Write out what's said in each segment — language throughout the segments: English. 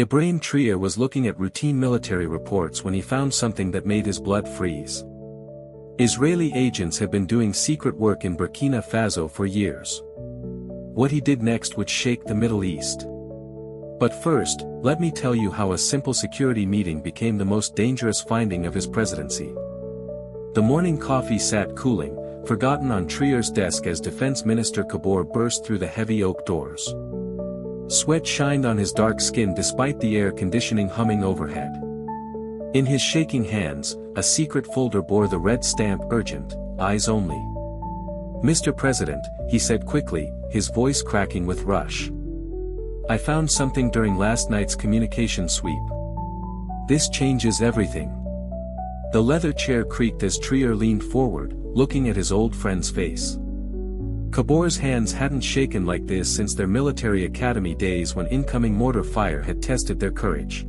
Ibrahim Traoré was looking at routine military reports when he found something that made his blood freeze. Israeli agents had been doing secret work in Burkina Faso for years. What he did next would shake the Middle East. But first, let me tell you how a simple security meeting became the most dangerous finding of his presidency. The morning coffee sat cooling, forgotten on Traoré's desk as Defense Minister Kabore burst through the heavy oak doors. Sweat shined on his dark skin despite the air conditioning humming overhead. In his shaking hands, a secret folder bore the red stamp "Urgent, Eyes Only." "Mr. President," he said quickly, his voice cracking with rush. "I found something during last night's communication sweep. This changes everything." The leather chair creaked as Traoré leaned forward, looking at his old friend's face. Kabore's hands hadn't shaken like this since their military academy days when incoming mortar fire had tested their courage.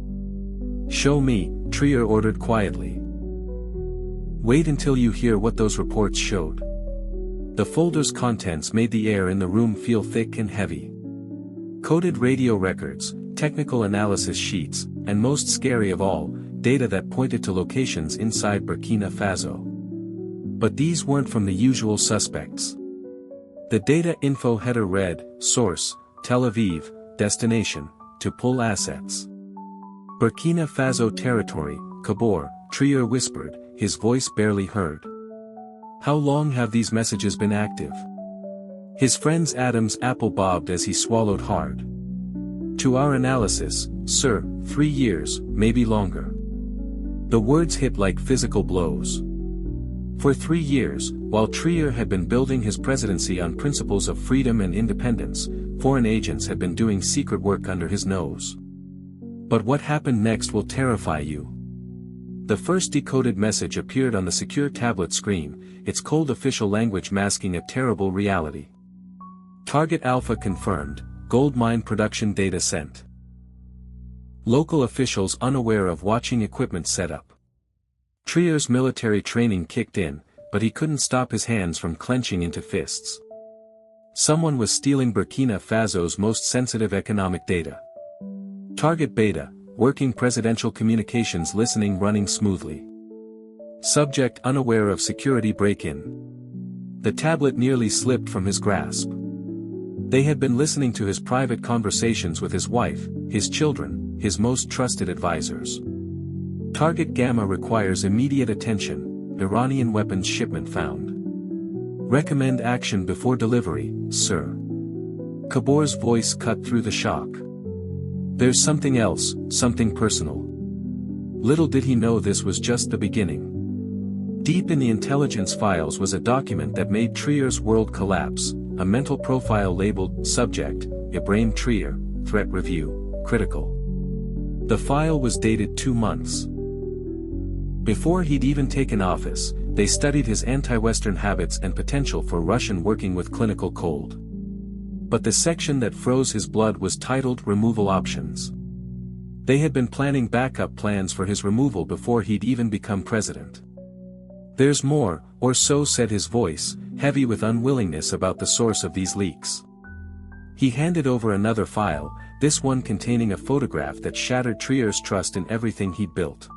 "Show me," Traoré ordered quietly. "Wait until you hear what those reports showed." The folder's contents made the air in the room feel thick and heavy. Coded radio records, technical analysis sheets, and most scary of all, data that pointed to locations inside Burkina Faso. But these weren't from the usual suspects. The data info header read, "Source, Tel Aviv, destination, to pull assets." "Burkina Faso territory, Kabore," Traoré whispered, his voice barely heard. "How long have these messages been active?" His friend's Adam's apple bobbed as he swallowed hard. "To our analysis, sir, 3 years, maybe longer." The words hit like physical blows. For 3 years, while Traoré had been building his presidency on principles of freedom and independence, foreign agents had been doing secret work under his nose. But what happened next will terrify you. The first decoded message appeared on the secure tablet screen, its cold official language masking a terrible reality. "Target Alpha confirmed, gold mine production data sent." Local officials unaware of watching equipment setup. Traoré's military training kicked in, but he couldn't stop his hands from clenching into fists. Someone was stealing Burkina Faso's most sensitive economic data. Target Beta, working presidential communications listening running smoothly. Subject unaware of security break-in. The tablet nearly slipped from his grasp. They had been listening to his private conversations with his wife, his children, his most trusted advisors. Target Gamma requires immediate attention, Iranian weapons shipment found. Recommend action before delivery, sir. Kabore's voice cut through the shock. There's something else, something personal. Little did he know this was just the beginning. Deep in the intelligence files was a document that made Traoré's world collapse, a mental profile labeled, "Subject, Ibrahim Traoré, Threat Review, Critical." The file was dated 2 months. Before he'd even taken office, they studied his anti-Western habits and potential for Russian working with clinical cold. But the section that froze his blood was titled Removal Options. They had been planning backup plans for his removal before he'd even become president. "There's more," or so said his voice, heavy with unwillingness about the source of these leaks. He handed over another file, this one containing a photograph that shattered Traoré's trust in everything he'd built.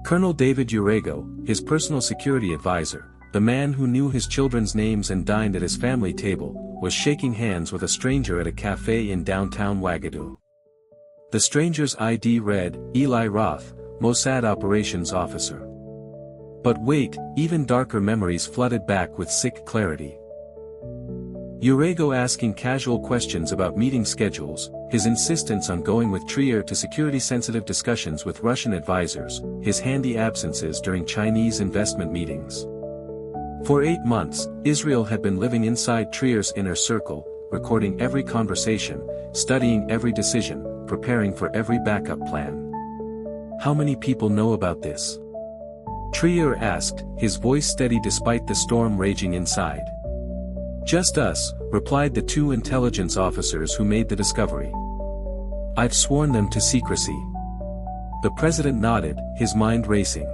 Colonel David Urego, his personal security advisor, the man who knew his children's names and dined at his family table, was shaking hands with a stranger at a cafe in downtown Ouagadougou. The stranger's ID read, Eli Roth, Mossad Operations Officer. But wait, even darker memories flooded back with sick clarity. Urego asking casual questions about meeting schedules, his insistence on going with Traoré to security-sensitive discussions with Russian advisors, his handy absences during Chinese investment meetings. For 8 months, Israel had been living inside Traoré's inner circle, recording every conversation, studying every decision, preparing for every backup plan. How many people know about this? Traoré asked, his voice steady despite the storm raging inside. "Just us," replied the 2 intelligence officers who made the discovery. "I've sworn them to secrecy." The president nodded, his mind racing.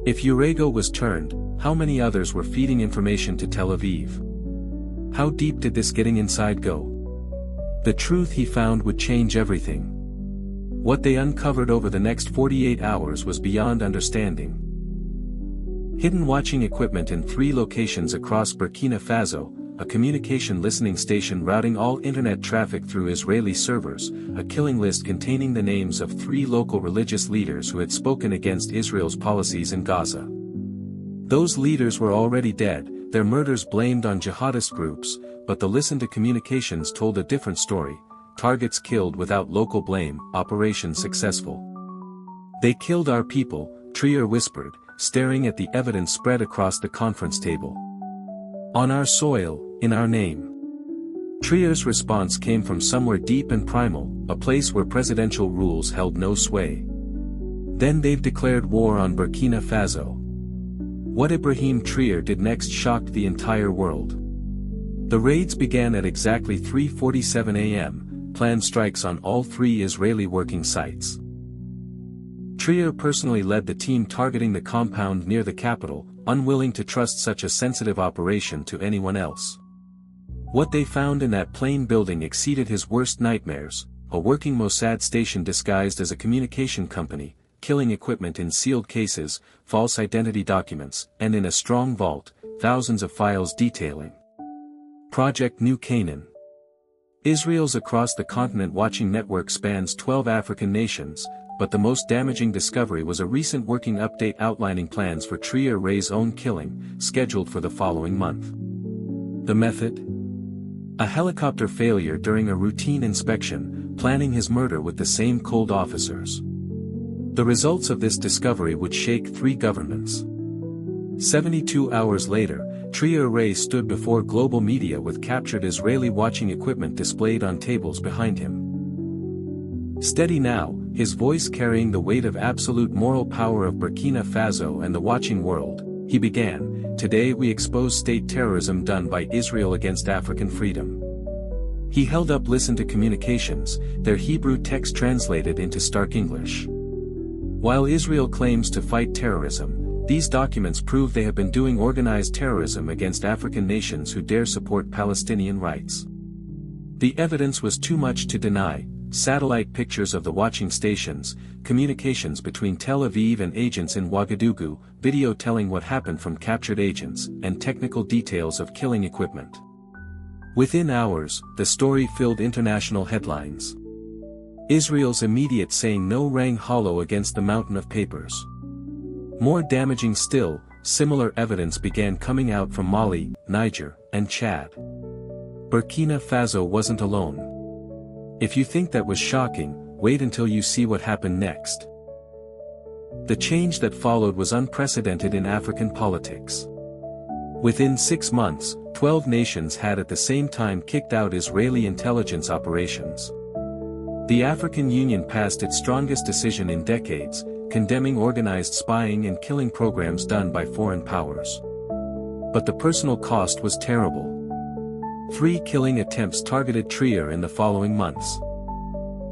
If Urego was turned, how many others were feeding information to Tel Aviv? How deep did this getting inside go? The truth he found would change everything. What they uncovered over the next 48 hours was beyond understanding. Hidden watching equipment in 3 locations across Burkina Faso, a communication listening station routing all internet traffic through Israeli servers, a killing list containing the names of 3 local religious leaders who had spoken against Israel's policies in Gaza. Those leaders were already dead, their murders blamed on jihadist groups, but the listen to communications told a different story: targets killed without local blame, operation successful. "They killed our people," Traoré whispered, staring at the evidence spread across the conference table. "On our soil, in our name." Traoré's response came from somewhere deep and primal, a place where presidential rules held no sway. "Then they've declared war on Burkina Faso." What Ibrahim Traoré did next shocked the entire world. The raids began at exactly 3:47 a.m., planned strikes on all 3 Israeli working sites. Traoré personally led the team targeting the compound near the capital, unwilling to trust such a sensitive operation to anyone else. What they found in that plain building exceeded his worst nightmares: a working Mossad station disguised as a communication company, killing equipment in sealed cases, false identity documents, and in a strong vault, thousands of files detailing Project New Canaan. Israel's across the continent watching network spans 12 African nations, but the most damaging discovery was a recent working update outlining plans for Traoré's own killing, scheduled for the following month. The method? A helicopter failure during a routine inspection, planning his murder with the same cold officers. The results of this discovery would shake 3 governments. 72 hours later, Traoré stood before global media with captured Israeli watching equipment displayed on tables behind him. Steady now, his voice carrying the weight of absolute moral power of Burkina Faso and the watching world, he began, "Today we expose state terrorism done by Israel against African freedom." He held up "Listen to Communications," their Hebrew text translated into stark English. While Israel claims to fight terrorism, these documents prove they have been doing organized terrorism against African nations who dare support Palestinian rights. The evidence was too much to deny: satellite pictures of the watching stations, communications between Tel Aviv and agents in Ouagadougou, video telling what happened from captured agents, and technical details of killing equipment. Within hours, the story filled international headlines. Israel's immediate saying no rang hollow against the mountain of papers. More damaging still, similar evidence began coming out from Mali, Niger, and Chad. Burkina Faso wasn't alone. If you think that was shocking, wait until you see what happened next. The change that followed was unprecedented in African politics. Within 6 months, 12 nations had at the same time kicked out Israeli intelligence operations. The African Union passed its strongest decision in decades, condemning organized spying and killing programs done by foreign powers. But the personal cost was terrible. 3 killing attempts targeted Traoré in the following months.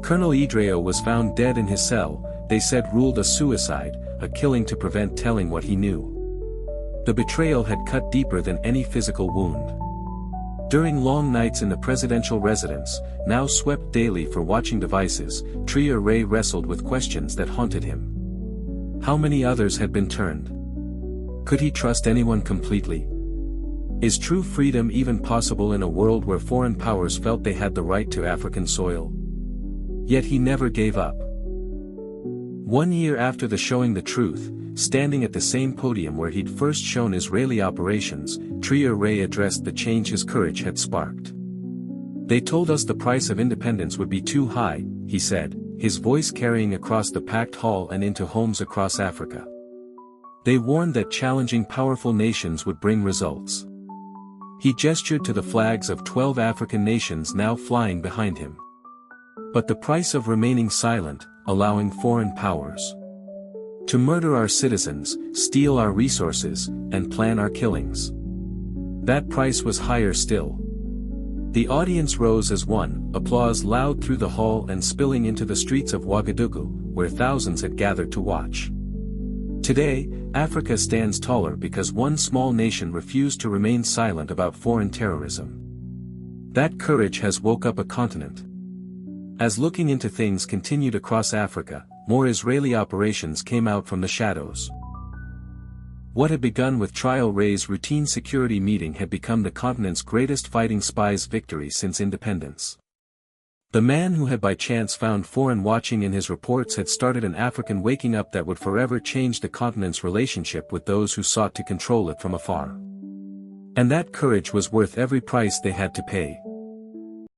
Colonel Ibrahim was found dead in his cell, they said ruled a suicide, a killing to prevent telling what he knew. The betrayal had cut deeper than any physical wound. During long nights in the presidential residence, now swept daily for watching devices, Traoré wrestled with questions that haunted him. How many others had been turned? Could he trust anyone completely? Is true freedom even possible in a world where foreign powers felt they had the right to African soil? Yet he never gave up. 1 year after the Showing the Truth, standing at the same podium where he'd first shown Israeli operations, Traoré addressed the change his courage had sparked. "They told us the price of independence would be too high," he said, his voice carrying across the packed hall and into homes across Africa. "They warned that challenging powerful nations would bring results." He gestured to the flags of 12 African nations now flying behind him. But the price of remaining silent, allowing foreign powers to murder our citizens, steal our resources, and plan our killings. That price was higher still. The audience rose as one, applause loud through the hall and spilling into the streets of Ouagadougou, where thousands had gathered to watch. Today, Africa stands taller because one small nation refused to remain silent about foreign terrorism. That courage has woke up a continent. As looking into things continued across Africa, more Israeli operations came out from the shadows. What had begun with Traoré's routine security meeting had become the continent's greatest fighting spies victory since independence. The man who had by chance found foreign watching in his reports had started an African waking up that would forever change the continent's relationship with those who sought to control it from afar. And that courage was worth every price they had to pay.